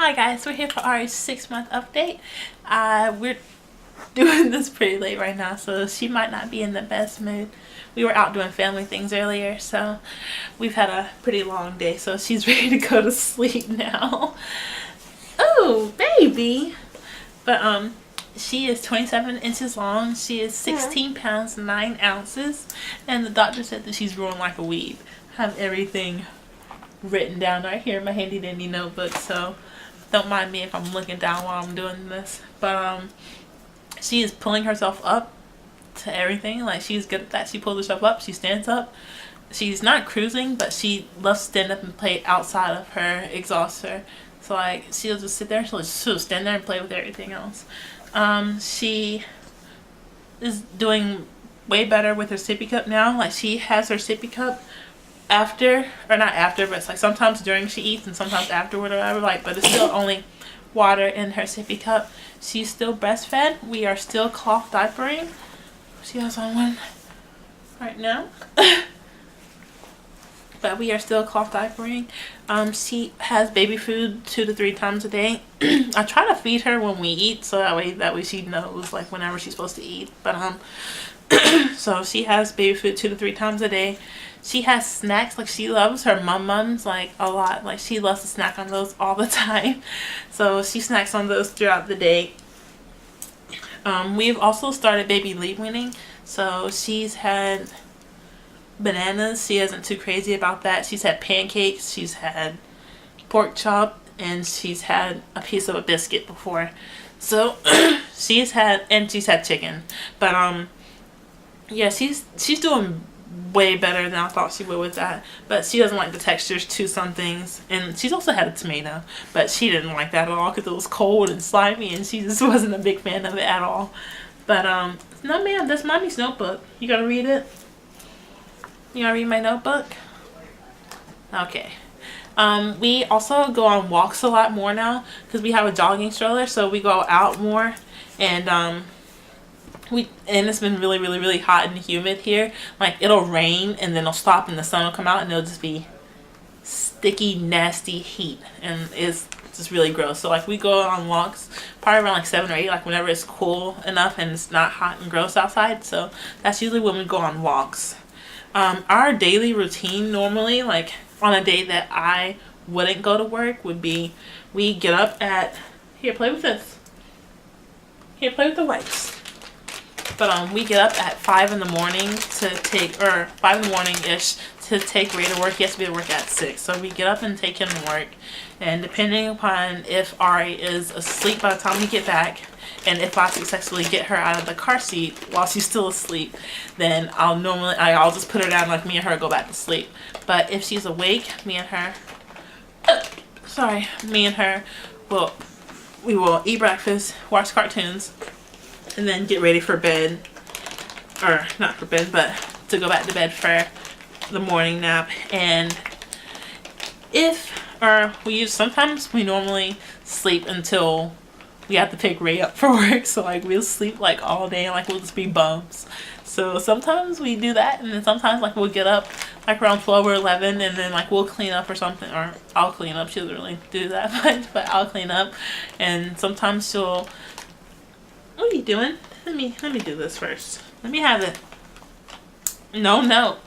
Hi guys, we're here for our 6-month update. We're doing this pretty late right now, so she might not be in the best mood. We were out doing family things earlier, so we've had a pretty long day, so she's ready to go to sleep now. Oh, baby! But she is 27 inches long, she is 16 pounds 9 ounces, and the doctor said that she's growing like a weed. I have everything written down right here in my handy dandy notebook, so don't mind me if I'm looking down while I'm doing this. But she is pulling herself up to everything. Like, she's good at that. She pulls herself up, she stands up. She's not cruising, but she loves to stand up and play outside of her exhauster. So like, she'll just sit there, she'll stand there and play with everything else. She is doing way better with her sippy cup now. Like, she has her sippy cup after, or not after, but it's like sometimes during she eats and sometimes afterward or whatever, like, but it's still only water in her sippy cup. She's still breastfed. We are still cloth diapering. She has on one right now. But we are still cloth diapering. She has baby food 2 to 3 times a day. I try to feed her when we eat, so that way she knows like whenever she's supposed to eat. But so she has baby food 2 to 3 times a day. She has snacks. Like, she loves her mums like a lot. Like, she loves to snack on those all the time. So she snacks on those throughout the day. We've also started baby lead weaning. So she's had bananas. She isn't too crazy about that. She's had pancakes. She's had pork chop. And she's had a piece of a biscuit before. So she's had chicken. But yeah, she's doing way better than I thought she would with that. But she doesn't like the textures to some things. And she's also had a tomato, but she didn't like that at all because it was cold and slimy, and she just wasn't a big fan of it at all. But no ma'am, that's mommy's notebook. You gonna read it? You gonna read my notebook? Okay. We also go on walks a lot more now because we have a jogging stroller, so we go out more. And it's been really hot and humid here. Like, it'll rain and then it'll stop and the sun will come out and it'll just be sticky, nasty heat, and it's just really gross. So like, we go on walks probably around like 7 or 8, like whenever it's cool enough and it's not hot and gross outside. So that's usually when we go on walks. Our daily routine normally, like on a day that I wouldn't go to work, would be we get up at, here, play with this, here, play with the wipes. But we get up at 5 in the morning to take, or 5 in the morning-ish to take Ray to work. He has to be at work at 6. So we get up and take him to work. And depending upon if Ari is asleep by the time we get back, and if I successfully get her out of the car seat while she's still asleep, then I'll just put her down, like me and her go back to sleep. But if she's awake, me and her we will eat breakfast, watch cartoons, and then get ready for bed, or not for bed, but to go back to bed for the morning nap. And sometimes we normally sleep until we have to pick Ray up for work. So like, we'll sleep like all day and like we'll just be bums. So sometimes we do that, and then sometimes like we'll get up like around 12 or 11, and then like we'll clean up or something, or I'll clean up. She doesn't really do that much, but I'll clean up. And sometimes she'll, what are you doing? Let me do this first. Let me have it. No.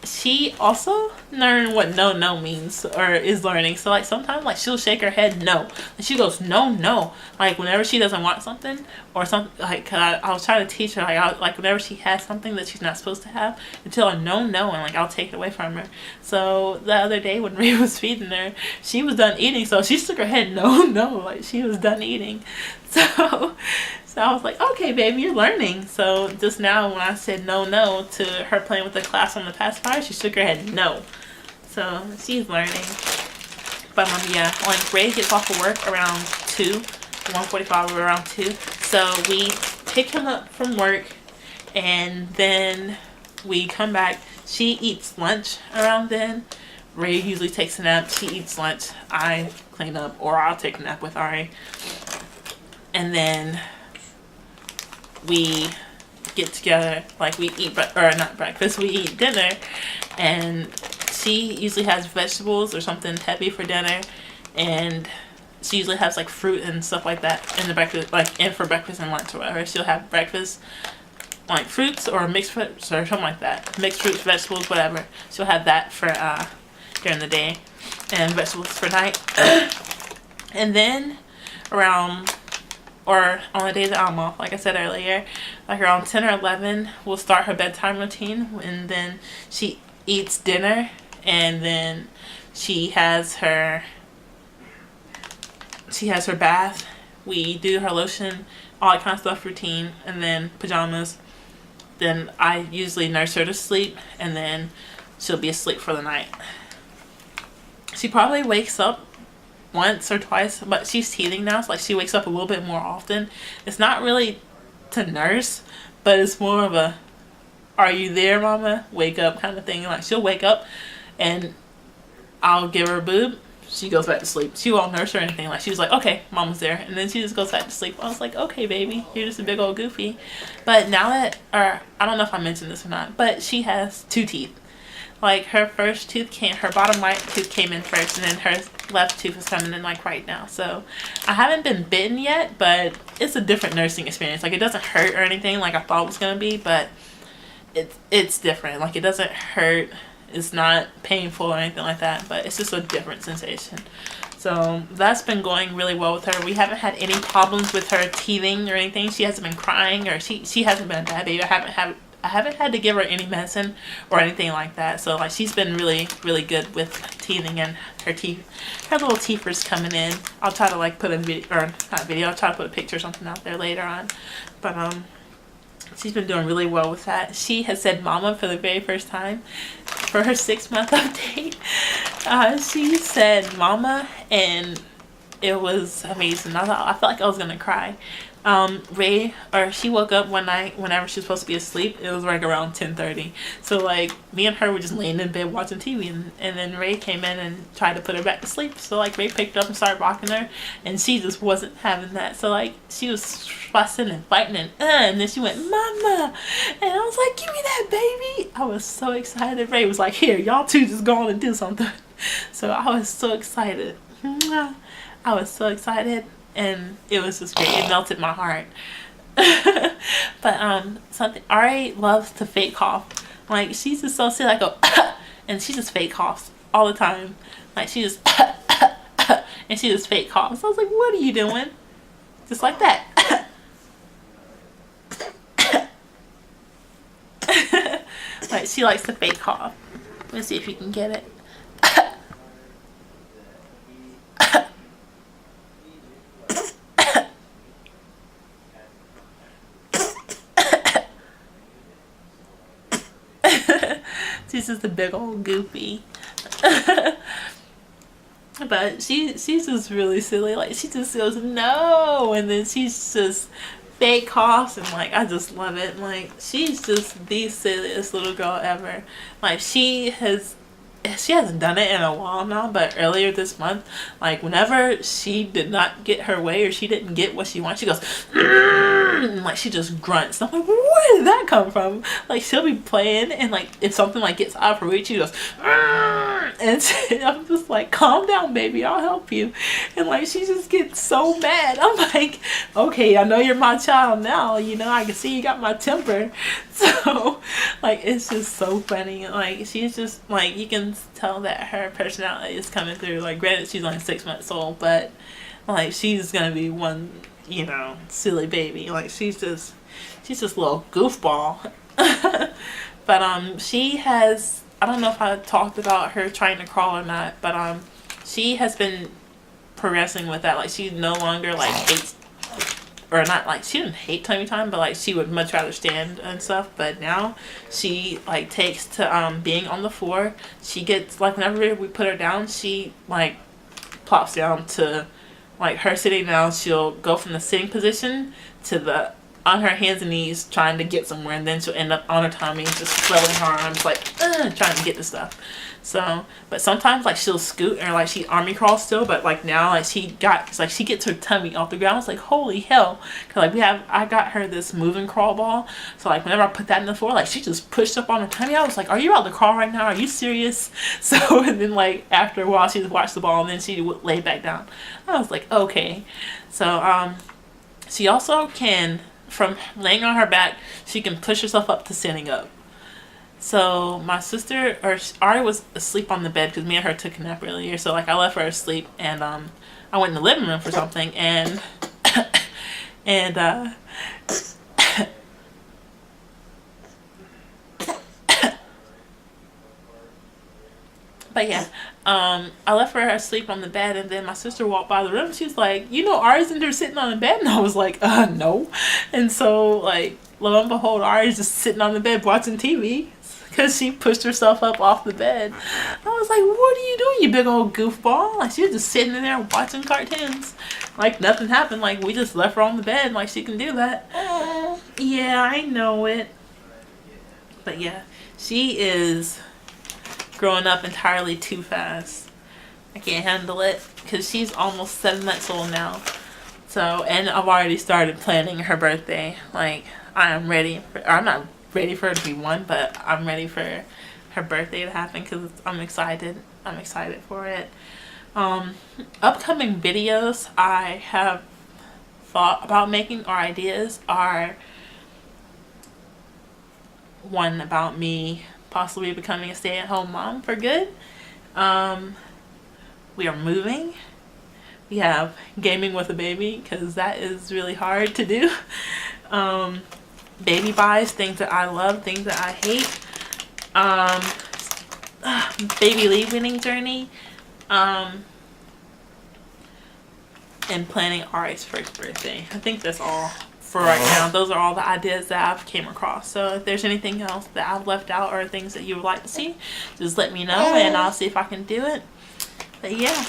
She also learned what no means, or is learning. So like, sometimes like she'll shake her head no. And she goes no. Like, whenever she doesn't want something or something, like I was trying to teach her, like whenever she has something that she's not supposed to have, until a no, and like I'll take it away from her. So the other day when Ray was feeding her, she was done eating, so she shook her head no, like she was done eating. So I was like, okay, baby, you're learning. So just now when I said no to her playing with the class on the pacifier, she shook her head no. So she's learning. But yeah, like Ray gets off of work around 2, 1:45 or around 2. So we pick him up from work, and then we come back. She eats lunch around then. Ray usually takes a nap. She eats lunch. I clean up, or I'll take a nap with Ari. And then we get together, like we eat we eat dinner, and she usually has vegetables or something heavy for dinner, and she usually has like fruit and stuff like that in the breakfast, like in for breakfast and lunch or whatever. She'll have breakfast like fruits or mixed fruits or something like that, mixed fruits, vegetables, whatever. She'll have that for during the day, and vegetables for night. And then around, or on the days that I'm off, like I said earlier, like around 10 or 11, we'll start her bedtime routine, and then she eats dinner, and then she has her bath. We do her lotion, all that kind of stuff, routine, and then pajamas. Then I usually nurse her to sleep, and then she'll be asleep for the night. She probably wakes up once or twice, but she's teething now, so like she wakes up a little bit more often. It's not really to nurse, but it's more of a "Are you there, mama? Wake up" kind of thing. Like she'll wake up, and I'll give her a boob. She goes back to sleep. She won't nurse or anything. Like she was like, "Okay, mama's there," and then she just goes back to sleep. I was like, "Okay, baby, you're just a big old goofy." But now that, or I don't know if I mentioned this or not, but she has 2 teeth. Like her first tooth her bottom right tooth came in first, and then her left tooth is coming in like right now. So I haven't been bitten yet, but it's a different nursing experience. Like it doesn't hurt or anything like I thought it was gonna be, but it's different. Like it doesn't hurt, it's not painful or anything like that, but it's just a different sensation. So that's been going really well with her. We haven't had any problems with her teething or anything. She hasn't been crying, or she hasn't been a bad baby. I haven't had to give her any medicine or anything like that. So like she's been really, really good with teething, and her little teethers coming in. I'll try to like put a video, or not video, I'll try to put a picture or something out there later on. But she's been doing really well with that. She has said mama for the very first time for her 6-month update. She said mama, and it was amazing. I felt like I was gonna cry. She woke up one night whenever she was supposed to be asleep. It was like around 10:30. So like me and her were just laying in bed watching TV, and then Ray came in and tried to put her back to sleep. So like Ray picked her up and started rocking her, and she just wasn't having that. So like she was fussing and fighting, and then she went, "Mama," and I was like, "Give me that, baby." I was so excited. Ray was like, "Here, y'all two just go on and do something." So I was so excited. I was so excited, and it was just great. It melted my heart. But something, Ari loves to fake cough. Like she's just so silly. I go and she just fake coughs all the time. Like she just and she just fake coughs. So I was like, "What are you doing?" Just like that. Like she likes to fake cough. Let's see if you can get it. She's just a big old goofy. But she's just really silly. Like she just goes no, and then she's just fake coughs, and like I just love it. Like she's just the silliest little girl ever. Like she hasn't done it in a while now, but earlier this month, like whenever she did not get her way or she didn't get what she wants, she goes and like she just grunts. I'm like, where did that come from? Like she'll be playing, and like if something like gets out of her reach, she goes and I'm just like, "Calm down, baby, I'll help you." And like she just gets so mad. I'm like, "Okay, I know you're my child now, you know, I can see you got my temper." So like it's just so funny. Like she's just like, you can tell that her personality is coming through. Like granted she's only 6 months old, but like she's gonna be one, you know, silly baby. Like she's just a little goofball. But she has, I don't know if I talked about her trying to crawl or not, but she has been progressing with that. Like she no longer like hates, or not like she didn't hate tummy time, but like she would much rather stand and stuff. But now she like takes to being on the floor. She gets like, whenever we put her down, she like plops down to like her sitting down. She'll go from the sitting position to the on her hands and knees trying to get somewhere, and then she'll end up on her tummy just flailing her arms like trying to get the stuff. So, but sometimes like she'll scoot or like she army crawls still, but like now like she gets her tummy off the ground. It's like holy hell, cause like I got her this moving crawl ball, so like whenever I put that in the floor, like she just pushed up on her tummy. I was like, are you about to crawl right now? Are you serious? So and then like after a while she just watched the ball and then she would lay back down. I was like okay. So she also can, from laying on her back, she can push herself up to standing up. So my sister, or Ari, was asleep on the bed because me and her took a nap earlier. So like I left her asleep, and I went in the living room for something, and and but yeah, I left her asleep on the bed, and then my sister walked by the room. She was like, "You know, Ari's in there sitting on the bed," and I was like, no." And so like lo and behold, Ari's just sitting on the bed watching TV. Because she pushed herself up off the bed. I was like, what are you doing, you big old goofball? Like, she was just sitting in there watching cartoons. Like, nothing happened. Like, we just left her on the bed. Like, she can do that. Yeah, I know it. But yeah, she is growing up entirely too fast. I can't handle it. Because she's almost 7 months old now. So, and I've already started planning her birthday. Like, I am ready. I'm not ready for her to be 1, but I'm ready for her birthday to happen because I'm excited. I'm excited for it. Upcoming videos I have thought about making, or ideas, are one about me possibly becoming a stay-at-home mom for good. We are moving. We have gaming with a baby because that is really hard to do. Baby buys, things that I love, things that I hate. Baby leave winning journey. And planning Ari's first birthday. I think that's all for right now. Those are all the ideas that I've came across. So if there's anything else that I've left out or things that you would like to see, just let me know and I'll see if I can do it. But yeah,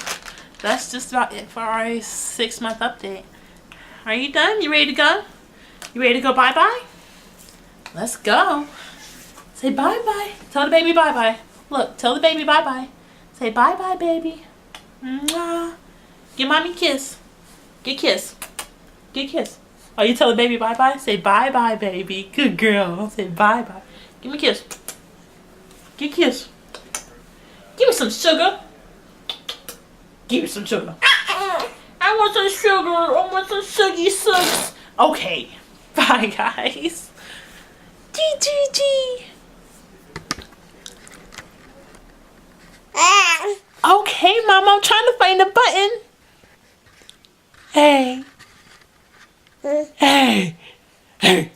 that's just about it for Ari's 6-month update. Are you done? You ready to go? You ready to go bye-bye? Let's go. Say bye-bye. Tell the baby bye-bye. Look, tell the baby bye-bye. Say bye-bye, baby. Mwah. Give mommy a kiss. Get a kiss. Get a kiss. Oh, you tell the baby bye-bye? Say bye-bye, baby. Good girl. Say bye-bye. Give me a kiss. Get a kiss. Give me some sugar. Give me some sugar. I want some sugar. I want some suggy sugs. Okay. Bye, guys. G. Okay, Mom, I'm trying to find the button. Hey. Hey.